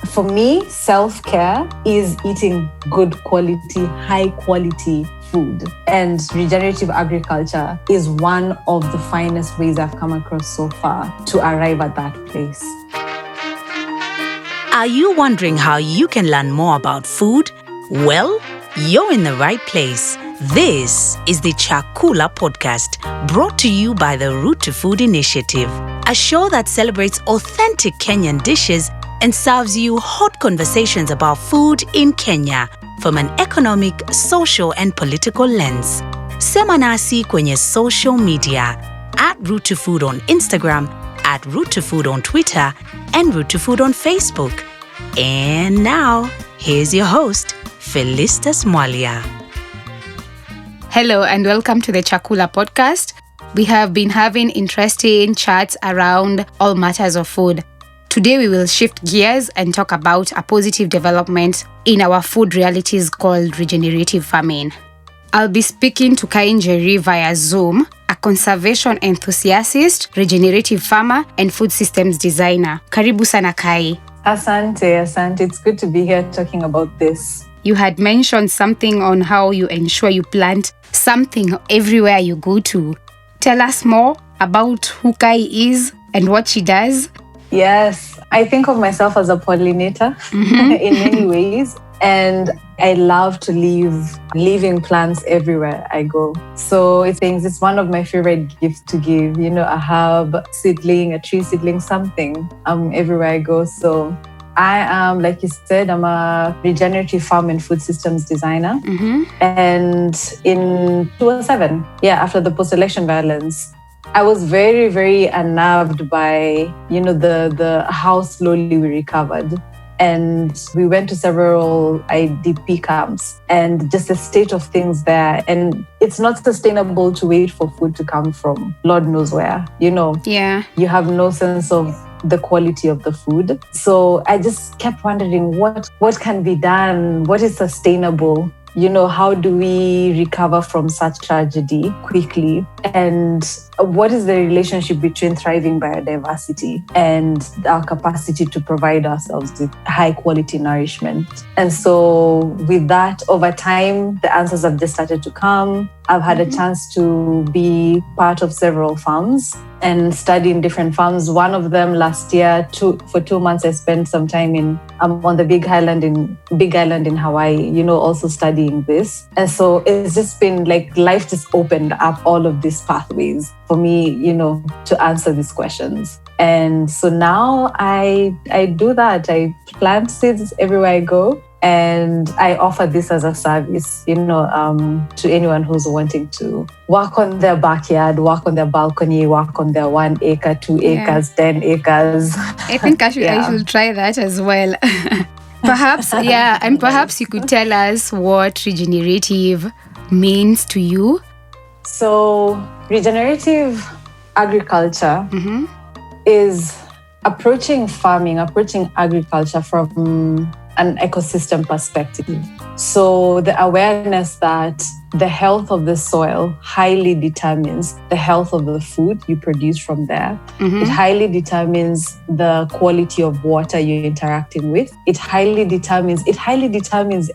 For me, self-care is eating good quality, high quality food. And regenerative agriculture is one of the finest ways I've come across so far to arrive at that place. Are you wondering how you can learn more about food? Well, you're in the right place. This is the Chakula podcast, brought to you by the Root to Food Initiative, a show that celebrates authentic Kenyan dishes and serves you hot conversations about food in Kenya from an economic, social, and political lens. Sema nasi kwenye social media at Root to Food on Instagram, at Root to Food on Twitter, and Root to Food on Facebook. And now, here's your host, Felistas Mwalia. Hello and welcome to the Chakula podcast. We have been having interesting chats around all matters of food. Today we will shift gears and talk about a positive development in our food realities called regenerative farming. I'll be speaking to Kai Njeri via Zoom, a conservation enthusiast, regenerative farmer, and food systems designer. Karibu sana Kai. Asante. It's good to be here talking about this. You had mentioned something on how you ensure you plant something everywhere you go to. Tell us more about who Kai is and what she does. Yes, I think of myself as a pollinator in many ways. And I love to leave living plants everywhere I go. So it's one of my favorite gifts to give, a herb, seedling, a tree seedling, something everywhere I go. So I am, like you said, I'm a regenerative farm and food systems designer. And in 2007, after the post-election violence, I was very, very unnerved by, the how slowly we recovered. And we went to several IDP camps and just the state of things there. And it's not sustainable to wait for food to come from Lord knows where, Yeah. You have no sense of the quality of the food. So I just kept wondering what can be done? What is sustainable? How do we recover from such tragedy quickly? And what is the relationship between thriving biodiversity and our capacity to provide ourselves with high quality nourishment? And so with that, over time, the answers have just started to come. I've had a chance to be part of several farms and study in different farms. One of them last year, for 2 months, I spent some time on the Big Island in Hawaii, also studying this. And so it's just been like life just opened up all of these pathways for me, to answer these questions. And so now I do that. I plant seeds everywhere I go. And I offer this as a service, to anyone who's wanting to work on their backyard, work on their balcony, work on their 1 acre, 2 acres, 10 acres. I think I should try that as well. Perhaps, and perhaps you could tell us what regenerative means to you. So regenerative agriculture is approaching agriculture from an ecosystem perspective. So the awareness that the health of the soil highly determines the health of the food you produce from there. It highly determines the quality of water you're interacting with. It highly determines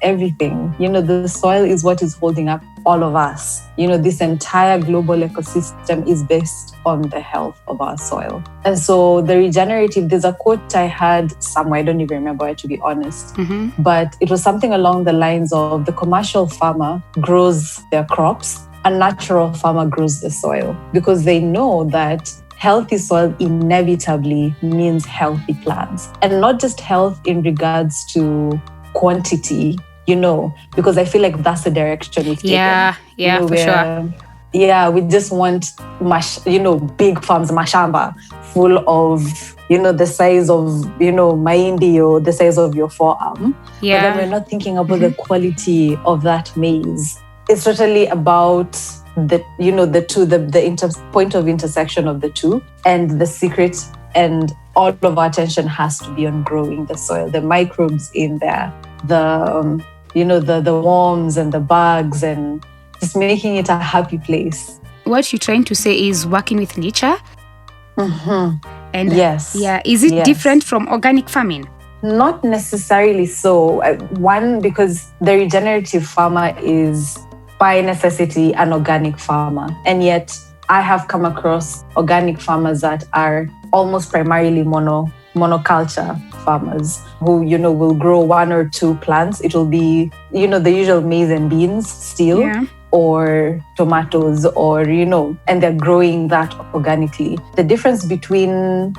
everything. The soil is what is holding up all of us. This entire global ecosystem is based on the health of our soil. And so the regenerative, there's a quote I had somewhere, I don't even remember it, to be honest, but it was something along the lines of the commercial farmer grows their crops, a natural farmer grows the soil, because they know that healthy soil inevitably means healthy plants. And not just health in regards to quantity, because I feel like that's the direction we've taken. For sure. Yeah, we just want big farms, mashamba, full of, the size of, mahindi or the size of your forearm. Yeah. But then we're not thinking about the quality of that maize. It's totally about the two, the point of intersection of the two, and the secret, and all of our attention has to be on growing the soil, the microbes in there, the worms and the bugs, and just making it a happy place. What you're trying to say is working with nature? And yes. Yeah. Is it different from organic farming? Not necessarily so. One, because the regenerative farmer is by necessity an organic farmer. And yet I have come across organic farmers that are almost primarily monoculture farmers who, will grow one or two plants. It will be, the usual maize and beans still. Yeah. Or tomatoes, or, and they're growing that organically. The difference between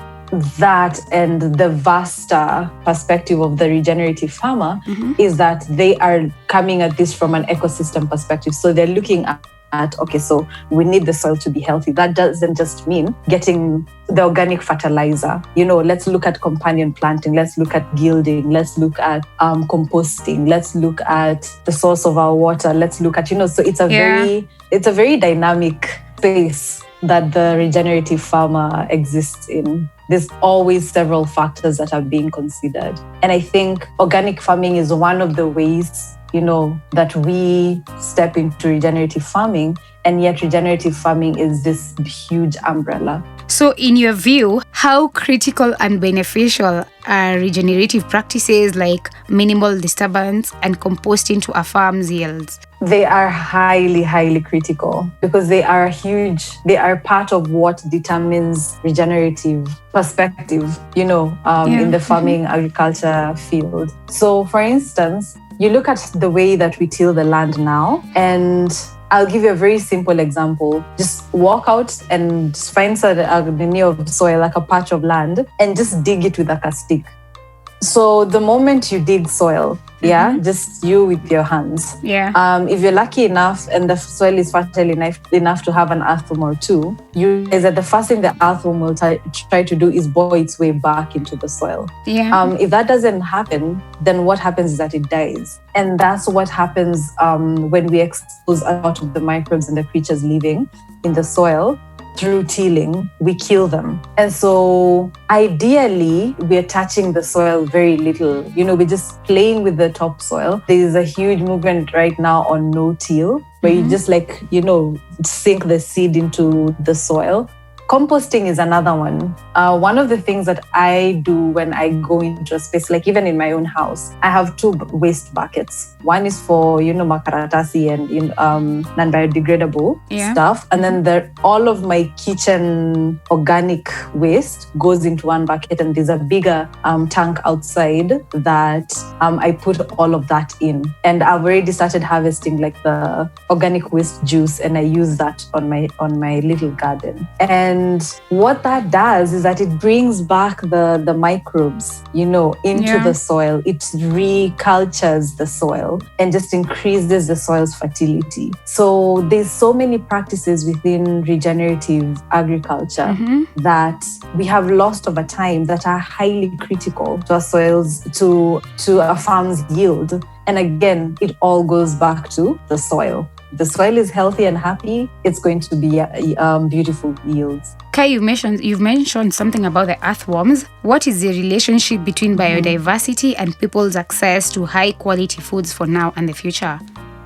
that and the vaster perspective of the regenerative farmer is that they are coming at this from an ecosystem perspective. So they're looking at, okay, so we need the soil to be healthy. That doesn't just mean getting the organic fertilizer. Let's look at companion planting. Let's look at gilding. Let's look at composting. Let's look at the source of our water. Let's look at, so it's a very dynamic space that the regenerative farmer exists in. There's always several factors that are being considered. And I think organic farming is one of the ways, that we step into regenerative farming. And yet regenerative farming is this huge umbrella. So in your view, how critical and beneficial are regenerative practices like minimal disturbance and composting to a farm's yields? They are highly, highly critical because they are huge. They are part of what determines regenerative perspective, in the farming agriculture field. So for instance, you look at the way that we till the land now, and I'll give you a very simple example. Just walk out and find the near of soil, like a patch of land, and just dig it with a stick. So the moment you dig soil, just you with your hands. If you're lucky enough and the soil is fertile enough to have an earthworm or two, the first thing the earthworm will try to do is bore its way back into the soil. If that doesn't happen, then what happens is that it dies. And that's what happens when we expose a lot of the microbes and the creatures living in the soil. Through tilling, we kill them. And so ideally, we're touching the soil very little. We're just playing with the topsoil. There is a huge movement right now on no-till, where you just sink the seed into the soil. Composting is another one. One of the things that I do when I go into a space, like even in my own house, I have two waste buckets. One is for, makaratasi and non-biodegradable stuff. And then all of my kitchen organic waste goes into one bucket. And there's a bigger tank outside that I put all of that in. And I've already started harvesting like the organic waste juice, and I use that on my little garden. And what that does is that it brings back the microbes, into the soil. It recultures the soil and just increases the soil's fertility. So there's so many practices within regenerative agriculture that we have lost over time that are highly critical to our soils, to a farm's yield. And again, it all goes back to the soil. The soil is healthy and happy, it's going to be beautiful yields. Kai, you've mentioned something about the earthworms. What is the relationship between biodiversity and people's access to high quality foods for now and the future?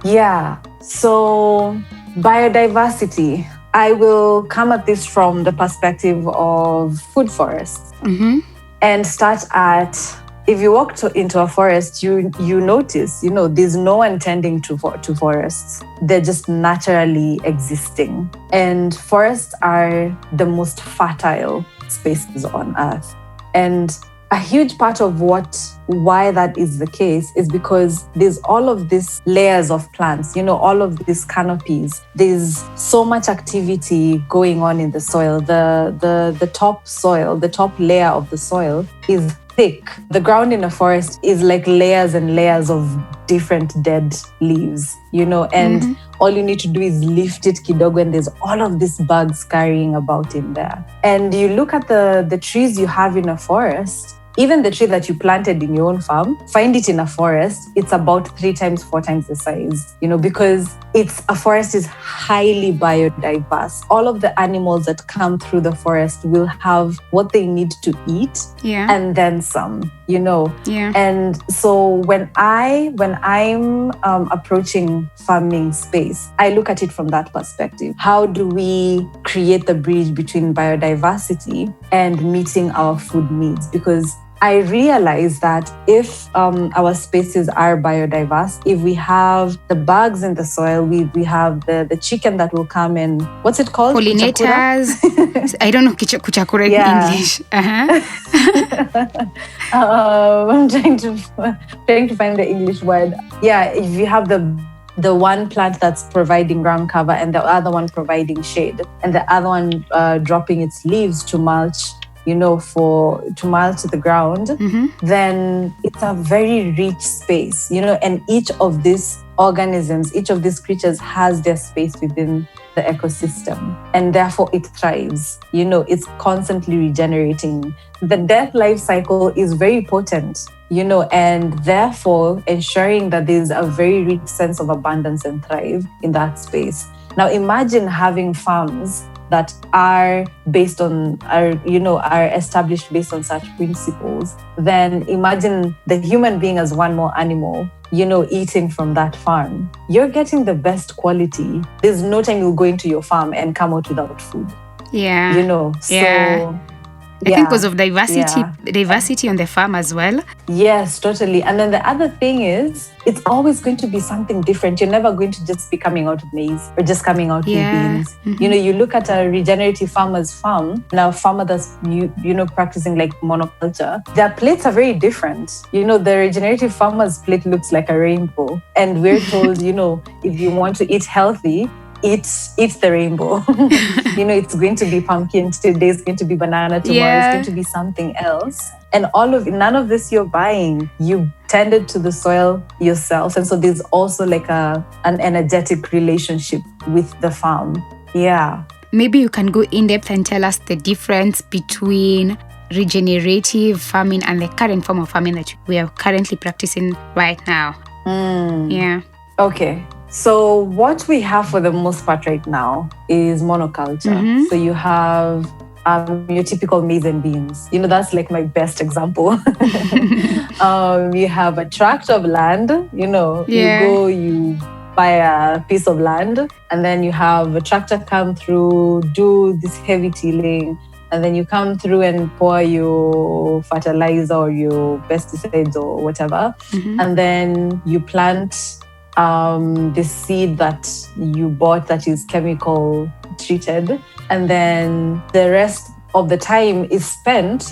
Yeah, so biodiversity, I will come at this from the perspective of food forests and start at, if you walk into a forest, you notice, there's no one tending to forests. They're just naturally existing. And forests are the most fertile spaces on earth. And a huge part of why that is the case is because there's all of these layers of plants, all of these canopies. There's so much activity going on in the soil. The top soil, the top layer of the soil is thick. The ground in a forest is like layers and layers of different dead leaves, and all you need to do is lift it kidogo and there's all of these bugs scurrying about in there. And you look at the trees you have in a forest, even the tree that you planted in your own farm, find it in a forest, it's about 3 times, 4 times the size, because a forest is highly biodiverse. All of the animals that come through the forest will have what they need to eat and then some, And so when I'm approaching farming space, I look at it from that perspective. How do we create the bridge between biodiversity and meeting our food needs? Because I realized that if our spaces are biodiverse, if we have the bugs in the soil, we have the chicken that will come in, what's it called? Pollinators. I don't know kuchakura in English. I'm trying to find the English word. Yeah, if you have the one plant that's providing ground cover and the other one providing shade, and the other one dropping its leaves to mulch, to mulch the ground, then it's a very rich space, and each of these organisms, each of these creatures has their space within the ecosystem, and therefore it thrives. It's constantly regenerating. The death life cycle is very potent, and therefore ensuring that there's a very rich sense of abundance and thrive in that space. Now imagine having farms that are based on, are established based on such principles. Then imagine the human being as one more animal, eating from that farm. You're getting the best quality. There's no time you'll go into your farm and come out without food. Yeah. So I think because of diversity on the farm as well. Yes, totally. And then the other thing is, it's always going to be something different. You're never going to just be coming out with maize or just coming out with beans. You look at a regenerative farmer's farm, now a farmer that's practicing like monoculture, their plates are very different. The regenerative farmer's plate looks like a rainbow. And we're told, if you want to eat healthy, eat the rainbow. It's going to be pumpkin today, it's going to be banana tomorrow, it's going to be something else. And none of this you're buying. You tended to the soil yourself. And so there's also like an energetic relationship with the farm. Yeah. Maybe you can go in depth and tell us the difference between regenerative farming and the current form of farming that we are currently practicing right now. Yeah. Okay. So what we have for the most part right now is monoculture. So you have your typical maize and beans. That's like my best example. You have a tract of land, you buy a piece of land, and then you have a tractor come through, do this heavy tilling, and then you come through and pour your fertilizer or your pesticides or whatever. And then you plant the seed that you bought that is chemical treated. And then the rest of the time is spent,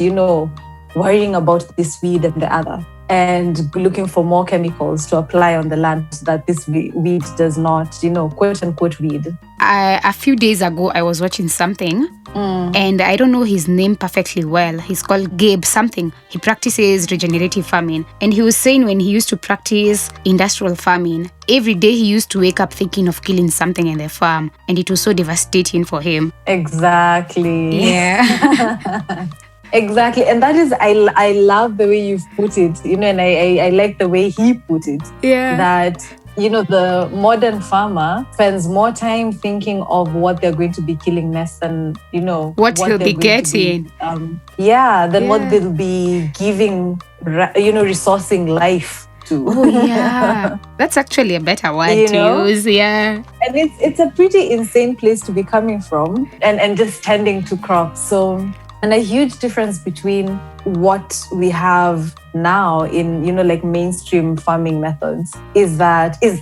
worrying about this weed and the other, and looking for more chemicals to apply on the land so that this weed does not, quote unquote weed. A few days ago, I was watching something and I don't know his name perfectly well. He's called Gabe something. He practices regenerative farming. And he was saying when he used to practice industrial farming, every day he used to wake up thinking of killing something in the farm. And it was so devastating for him. Exactly. Yeah. Exactly. And that is, I love the way you've put it, and I like the way he put it. Yeah. That, the modern farmer spends more time thinking of what they're going to be killing next than, what he'll be getting. What they'll be giving, resourcing life to. Oh, yeah. That's actually a better word to use. Yeah. And it's a pretty insane place to be coming from and just tending to crops. So, and a huge difference between what we have now in, like mainstream farming methods is that, and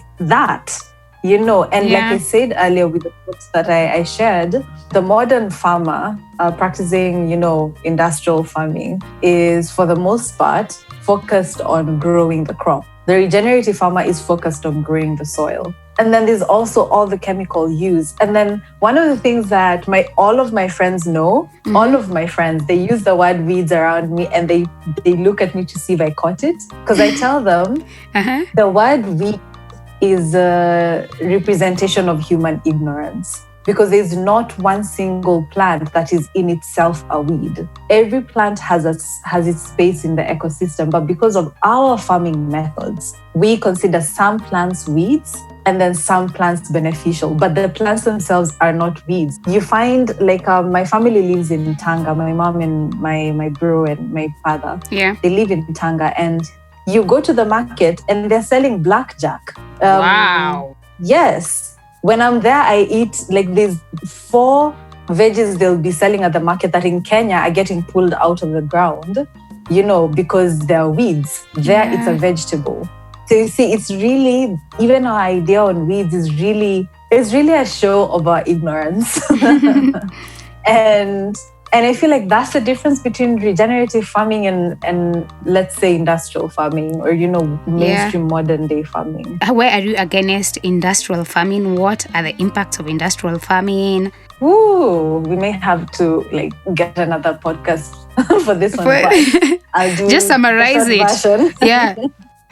like I said earlier with the quotes that I shared, the modern farmer practicing, industrial farming is for the most part focused on growing the crop. The regenerative farmer is focused on growing the soil. And then there's also all the chemical use. And then one of the things that all of my friends know, all of my friends, they use the word weeds around me and they look at me to see if I caught it. Because I tell them the word weed is a representation of human ignorance. Because there's not one single plant that is in itself a weed. Every plant has its space in the ecosystem, but because of our farming methods, we consider some plants weeds and then some plants beneficial, but the plants themselves are not weeds. You find, like, my family lives in Tanga, my mom and my bro and my father. Yeah. They live in Tanga, and you go to the market and they're selling blackjack. Wow. Yes. When I'm there, I eat, like, these 4 veggies they'll be selling at the market that in Kenya are getting pulled out of the ground. because there are weeds. There, it's a vegetable. So you see, it's really, even our idea on weeds is really a show of our ignorance. And I feel like that's the difference between regenerative farming and let's say industrial farming or, mainstream modern day farming. Where are you against industrial farming? What are the impacts of industrial farming? Ooh, we may have to get another podcast for this one. But I'll do just summarize it. Version. Yeah.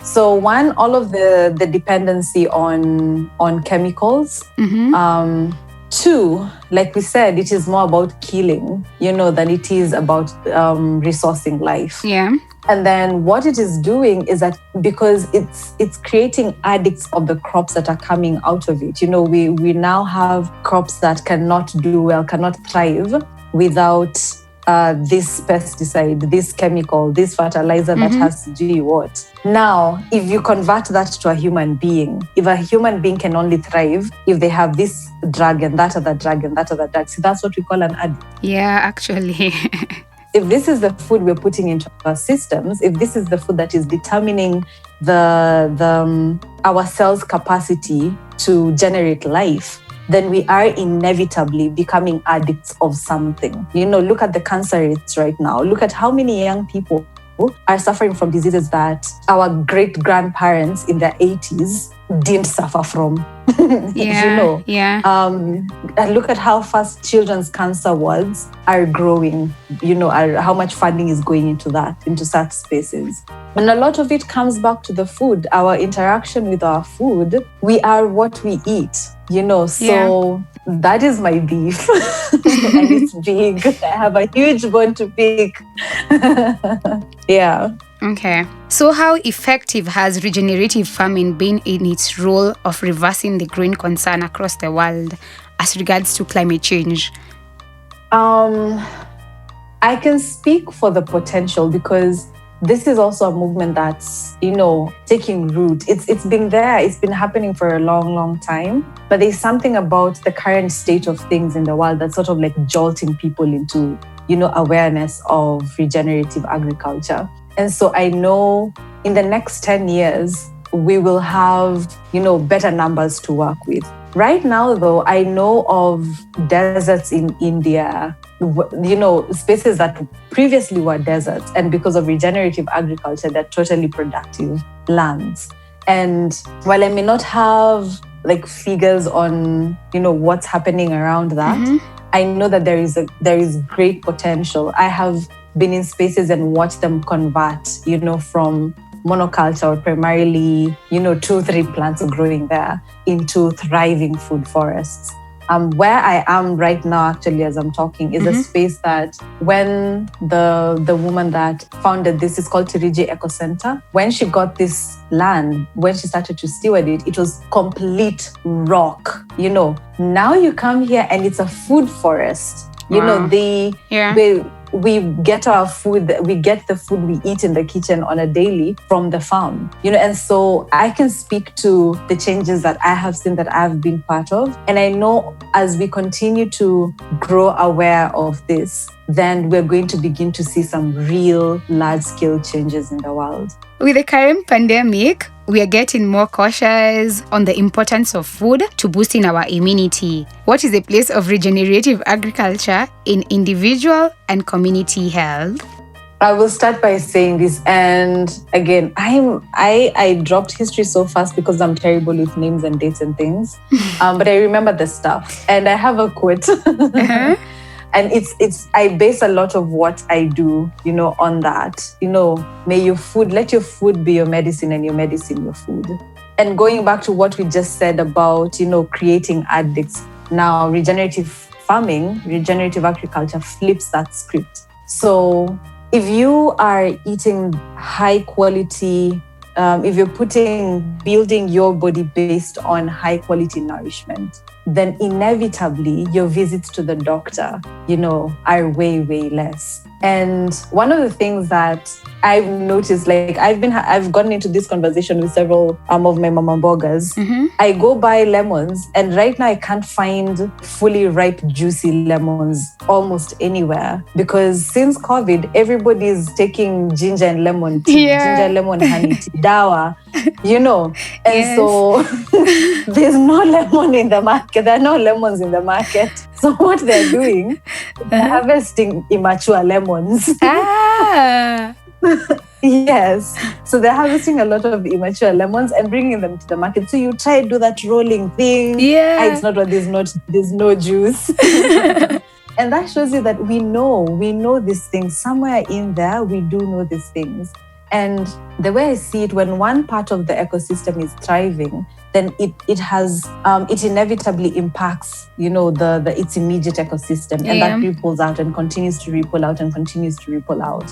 So one, all of the dependency on chemicals. Mm-hmm. Two, like we said, it is more about killing, than it is about resourcing life. Yeah. And then what it is doing is that because it's creating addicts of the crops that are coming out of it. We now have crops that cannot do well, cannot thrive without this pesticide, this chemical, this fertilizer that has to do what. Now, if you convert that to a human being, if a human being can only thrive if they have this drug and that other drug and that other drug, so that's what we call an addict. Yeah, actually. If this is the food we're putting into our systems, if this is the food that is determining our cells' capacity to generate life, then we are inevitably becoming addicts of something. Look at the cancer rates right now. Look at how many young people are suffering from diseases that our great-grandparents in their 80s didn't suffer from. Yeah, yeah. And look at how fast children's cancer wards are growing, how much funding is going into such spaces. And a lot of it comes back to the food, our interaction with our food. We are what we eat, so that is my beef. And it's big. I have a huge bone to pick. Yeah. Okay. So how effective has regenerative farming been in its role of reversing the growing concern across the world as regards to climate change? I can speak for the potential because this is also a movement that's, taking root. It's been there. It's been happening for a long, long time. But there's something about the current state of things in the world that's sort of jolting people into, awareness of regenerative agriculture. And so I know in the next 10 years, we will have, better numbers to work with. Right now, though, I know of deserts in India, spaces that previously were deserts. And because of regenerative agriculture, they're totally productive lands. And while I may not have figures on, what's happening around that, I know that there is great potential. I have been in spaces and watched them convert, from monoculture or primarily, 2-3 plants growing there into thriving food forests. Where I am right now, actually, as I'm talking, is a space that when the woman that founded this is called Tiriji Eco Center, when she got this land, when she started to steward it, it was complete rock. Now you come here and it's a food forest. Wow. We get our food, we get the food we eat in the kitchen on a daily from the farm, and so I can speak to the changes that I have seen, that I've been part of. And I know as we continue to grow aware of this, then we're going to begin to see some real large-scale changes in the world. With the current pandemic, we are getting more cautious on the importance of food to boosting our immunity. What is the place of regenerative agriculture in individual and community health? I will start by saying this, and again, I dropped history so fast because I'm terrible with names and dates and things, but I remember the stuff, and I have a quote. And I base a lot of what I do, on that. Let your food be your medicine and your medicine your food. And going back to what we just said about, creating addicts, now regenerative farming, regenerative agriculture flips that script. So if you are eating high quality, if you're building your body based on high quality nourishment, then inevitably your visits to the doctor, are way, way less. And one of the things that I've noticed, like I've gotten into this conversation with several of my mama bloggers. I go buy lemons, and right now I can't find fully ripe, juicy lemons almost anywhere, because since COVID, everybody is taking ginger and lemon tea, ginger, lemon, honey tea, dawa, And so there's no lemon in the market. There are no lemons in the market. So what they're doing, they're harvesting immature lemons. Yes. So they're harvesting a lot of immature lemons and bringing them to the market. So you try to do that rolling thing. It's not what there's no juice. And that shows you that we know these things. Somewhere in there, we do know these things. And the way I see it, when one part of the ecosystem is thriving, then it inevitably impacts, its immediate ecosystem, and that ripples out and continues to ripple out and continues to ripple out.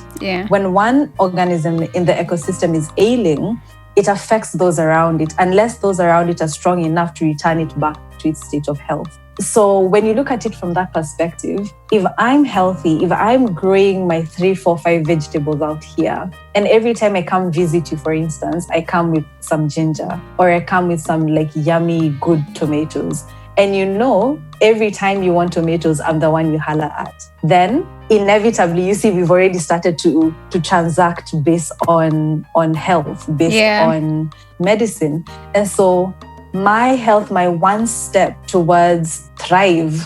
When one organism in the ecosystem is ailing, it affects those around it, unless those around it are strong enough to return it back to its state of health. So when you look at it from that perspective, if I'm healthy, if I'm growing my 3, 4, 5 vegetables out here, and every time I come visit you, for instance, I come with some ginger, or I come with some yummy, good tomatoes, and every time you want tomatoes, I'm the one you holler at, then inevitably, you see, we've already started to transact based on health, based on medicine. And so my health, my one step towards thrive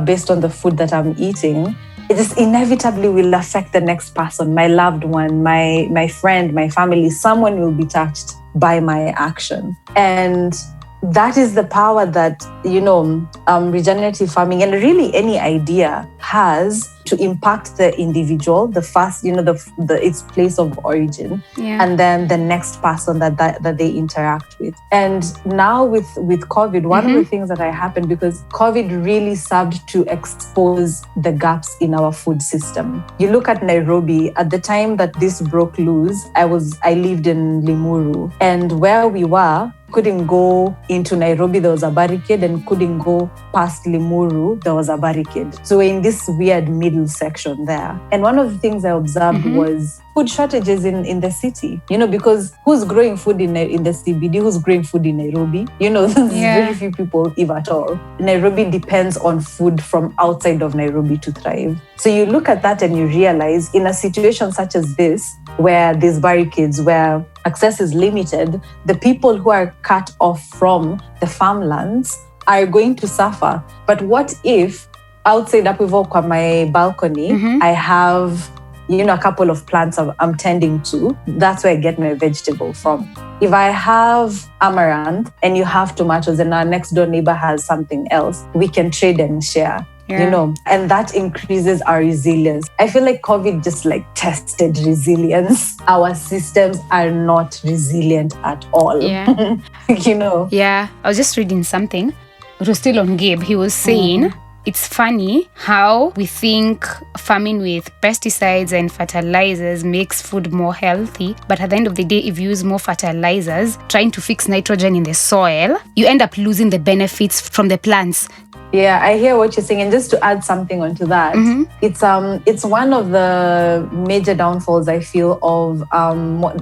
based on the food that I'm eating, it just inevitably will affect the next person, my loved one, my friend, my family. Someone will be touched by my action. And that is the power that, regenerative farming and really any idea has to impact the individual, the first, its place of origin, and then the next person that they interact with. And now with COVID, one of the things that happened, because COVID really served to expose the gaps in our food system. You look at Nairobi, at the time that this broke loose, I lived in Limuru, and where we were, couldn't go into Nairobi, there was a barricade, and couldn't go past Limuru, there was a barricade. So we're in this weird middle section there. And one of the things I observed was food shortages in the city, because who's growing food in the CBD, who's growing food in Nairobi? There's very few people, if at all. Nairobi depends on food from outside of Nairobi to thrive. So you look at that and you realize, in a situation such as this, where there's barricades, where access is limited, the people who are cut off from the farmlands are going to suffer. But what if outside up on my balcony, I have, a couple of plants I'm tending to? That's where I get my vegetable from. If I have amaranth and you have tomatoes and our next door neighbor has something else, we can trade and share. And that increases our resilience. I feel like COVID just tested resilience. Our systems are not resilient at all. I was just reading something. It was still on Gabe. He was saying, it's funny how we think farming with pesticides and fertilizers makes food more healthy. But at the end of the day, if you use more fertilizers, trying to fix nitrogen in the soil, you end up losing the benefits from the plants. Yeah, I hear what you're saying. And just to add something onto that, it's one of the major downfalls, I feel, of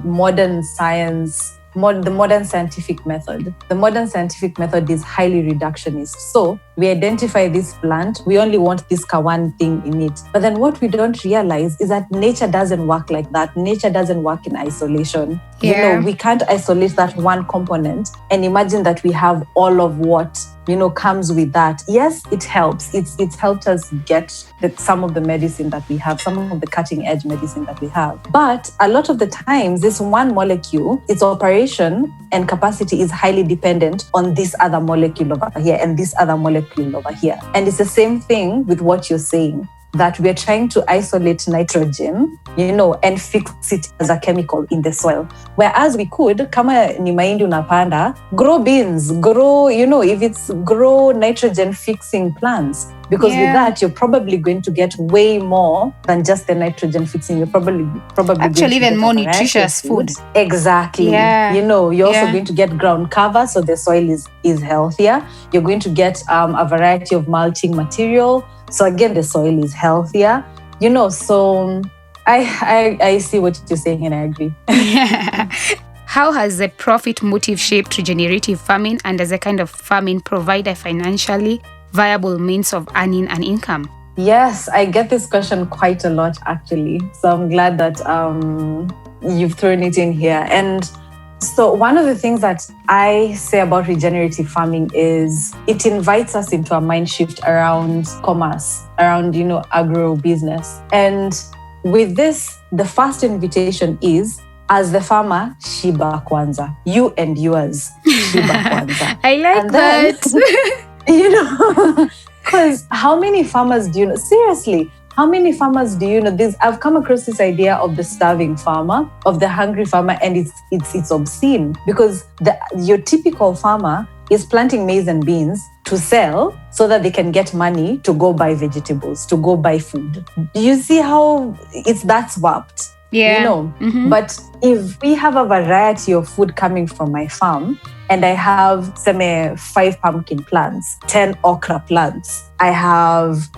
modern science, the modern scientific method. The modern scientific method is highly reductionist. So we identify this plant, we only want this one thing in it. But then what we don't realize is that nature doesn't work like that. Nature doesn't work in isolation. We can't isolate that one component and imagine that we have all of what comes with that. Yes, it helps. It's helped us get some of the medicine that we have, some of the cutting edge medicine that we have. But a lot of the times, this one molecule, its operation and capacity is highly dependent on this other molecule over here and this other molecule over here. And it's the same thing with what you're saying. that we're trying to isolate nitrogen, and fix it as a chemical in the soil. Whereas we could, kama ni mahindi unapanda, grow beans, grow, if it's grow nitrogen fixing plants. Because with that, you're probably going to get way more than just the nitrogen fixing. You're probably actually even more nutritious food. Exactly. Yeah. You're also going to get ground cover, so the soil is healthier. You're going to get a variety of mulching material. So again, the soil is healthier. So I see what you're saying and I agree. How has the profit motive shaped regenerative farming, and does a kind of farming provide a financially viable means of earning an income? Yes, I get this question quite a lot, actually. So I'm glad that you've thrown it in here. And so one of the things that I say about regenerative farming is it invites us into a mind shift around commerce, around, agro business. And with this, the first invitation is, as the farmer, shiba kwanza. You and yours, shiba kwanza. I like that. Because how many farmers do you know? Seriously, how many farmers do you know? I've come across this idea of the starving farmer, of the hungry farmer, and it's obscene because your typical farmer is planting maize and beans to sell so that they can get money to go buy vegetables, to go buy food. Do you see how that's warped? Yeah. Mm-hmm. But if we have a variety of food coming from my farm, and I have, say, 5 pumpkin plants, 10 okra plants, I have,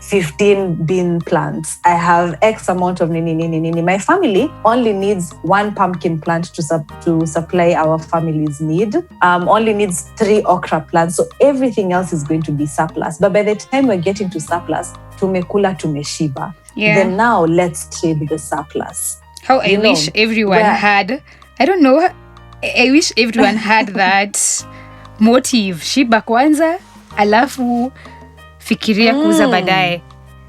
15 bean plants, I have X amount of nini. My family only needs 1 pumpkin plant to supply our family's need, only needs 3 okra plants. So everything else is going to be surplus. But by the time we're getting to surplus, tumekula tumeshiba. Yeah. Then now let's trade the surplus. How I wish everyone had, I wish everyone had that motive. Shiba kwanza, alafu fikiria kuuza baadaye.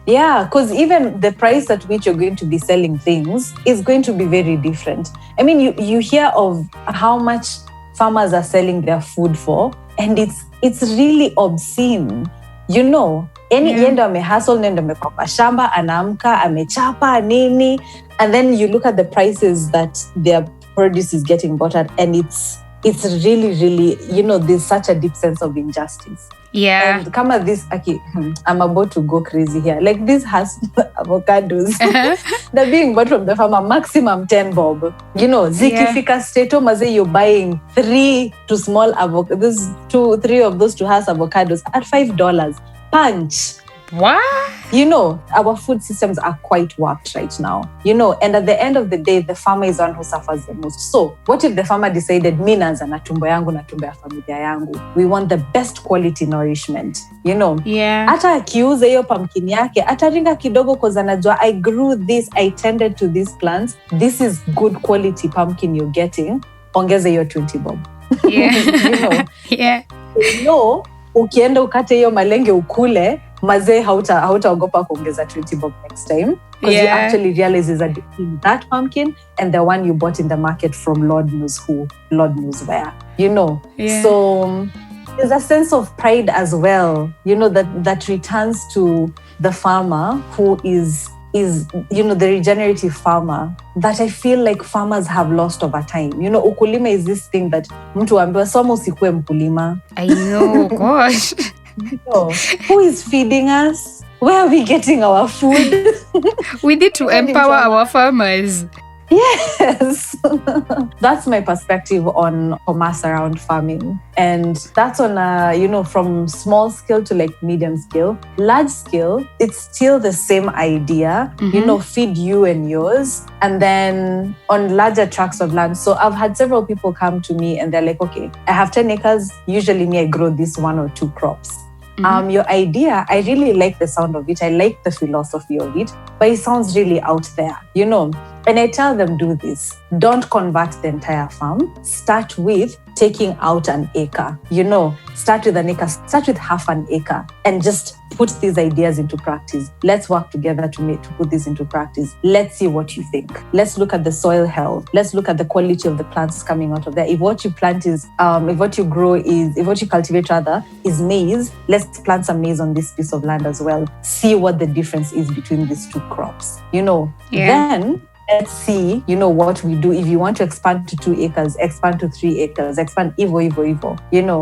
Yeah, because even the price at which you're going to be selling things is going to be very different. I mean, you hear of how much farmers are selling their food for, and it's really obscene. Yenda amehustle, nenda amekopa shamba, anaamka, amechapa, nini. And then you look at the prices that their produce is getting bought at, and it's really, really, there's such a deep sense of injustice. Yeah. And come at this, okay, I'm about to go crazy here. Like this has avocados. They're being bought from the farmer, maximum 10 bob. Zikifika stato maze, you're buying 3 to small avocados, 3 of those to has avocados at $5. Punch. What? Our food systems are quite warped right now. And at the end of the day, the farmer is one who suffers the most. So what if the farmer decided, mi naanza na tumbo yangu na tumbo ya familia yangu? We want the best quality nourishment, Yeah. Hata akiuza hiyo pumpkin yake, ataringa kidogo because anajua, I grew this, I tended to these plants. This is good quality pumpkin you're getting. Ongeza hiyo 20 bob. Yeah. Yeah. Ukienda ukate hiyo malenge ukule, mazee hautaogopa kuongeza 20 bob next time, because you actually realize is that between that pumpkin and the one you bought in the market from Lord knows who, Lord knows where, Yeah. So there's a sense of pride as well, that returns to the farmer who is the regenerative farmer, that I feel like farmers have lost over time. Ukulima is this thing that mtu ambiwa soma usikue mkulima. I know, gosh. Who is feeding us? Where are we getting our food? We need to empower our farmers. Yes. That's my perspective on commerce around farming. And that's on from small scale to like medium scale. Large scale, it's still the same idea, feed you and yours. And then on larger tracts of land. So I've had several people come to me and they're like, okay, I have 10 acres. Usually I grow this 1 or 2 crops. Your idea, I really like the sound of it. I like the philosophy of it, but it sounds really out there. And I tell them, do this. Don't convert the entire farm. Start with taking out an acre. Start with an acre, start with half an acre, and just put these ideas into practice. Let's work together to put this into practice. Let's see what you think. Let's look at the soil health. Let's look at the quality of the plants coming out of there. If what you plant is, if what you cultivate rather is maize, let's plant some maize on this piece of land as well. See what the difference is between these two crops. Then let's see, what we do. If you want to expand to 2 acres, expand to 3 acres, expand Ivo.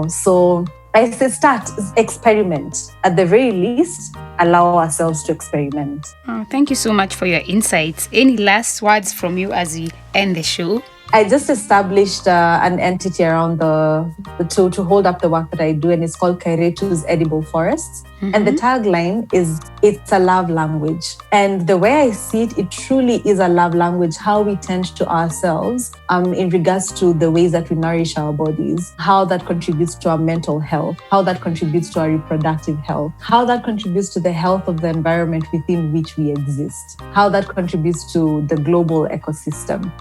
So I say start, experiment. At the very least, allow ourselves to experiment. Oh, thank you so much for your insights. Any last words from you as we end the show? I just established an entity around to hold up the work that I do, and it's called Kai Njeri's Edible Forests. Mm-hmm. And the tagline is, it's a love language. And the way I see it, it truly is a love language, how we tend to ourselves in regards to the ways that we nourish our bodies, how that contributes to our mental health, how that contributes to our reproductive health, how that contributes to the health of the environment within which we exist, how that contributes to the global ecosystem.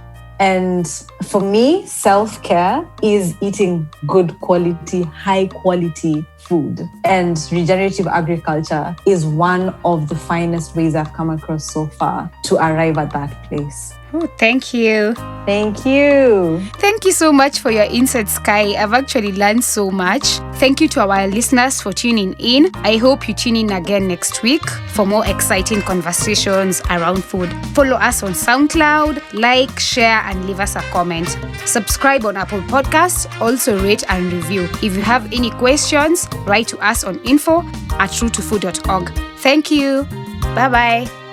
And for me, self-care is eating good quality, high quality food. And regenerative agriculture is one of the finest ways I've come across so far to arrive at that place. Oh, thank you. Thank you. Thank you so much for your insights, Kai. I've actually learned so much. Thank you to our listeners for tuning in. I hope you tune in again next week for more exciting conversations around food. Follow us on SoundCloud, like, share, and leave us a comment. Subscribe on Apple Podcasts. Also rate and review. If you have any questions, write to us on info@roottofood.org. Thank you. Bye-bye.